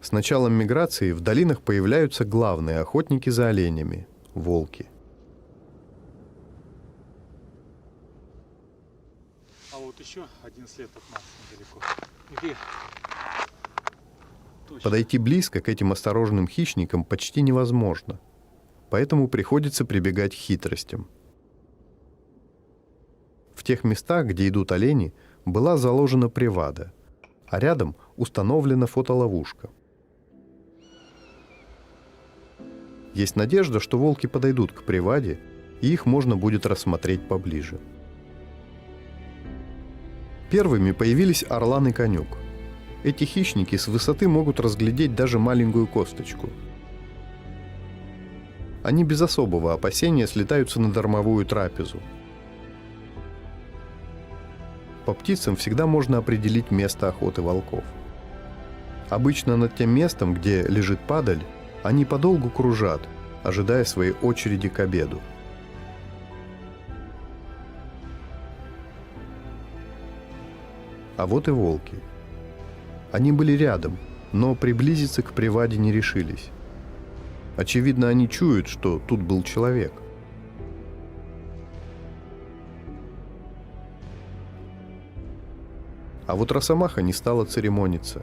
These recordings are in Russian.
С началом миграции в долинах появляются главные охотники за оленями – волки. А вот еще один след от нас недалеко. Где? Точно. Подойти близко к этим осторожным хищникам почти невозможно, поэтому приходится прибегать к хитростям. В тех местах, где идут олени, была заложена привада, а рядом установлена фотоловушка. Есть надежда, что волки подойдут к приваде, и их можно будет рассмотреть поближе. Первыми появились орлан и конюк. Эти хищники с высоты могут разглядеть даже маленькую косточку. Они без особого опасения слетаются на дармовую трапезу. По птицам всегда можно определить место охоты волков. Обычно над тем местом, где лежит падаль, они подолгу кружат, ожидая своей очереди к обеду. А вот и волки. Они были рядом, но приблизиться к приваде не решились. Очевидно, они чуют, что тут был человек. А вот росомаха не стала церемониться.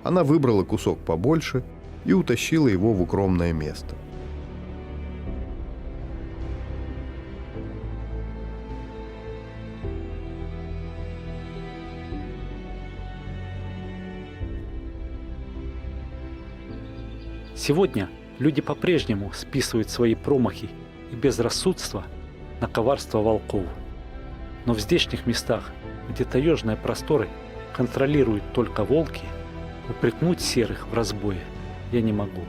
Она выбрала кусок побольше и утащила его в укромное место. Сегодня люди по-прежнему списывают свои промахи и безрассудство на коварство волков. Но в здешних местах, где таежные просторы контролируют только волки, упрекнуть серых в разбое я не могу.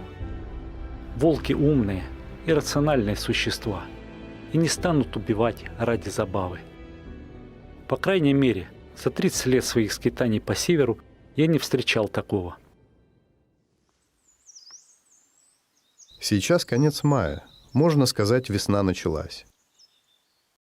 Волки умные и рациональные существа и не станут убивать ради забавы. По крайней мере, за 30 лет своих скитаний по северу я не встречал такого. Сейчас конец мая. Можно сказать, весна началась.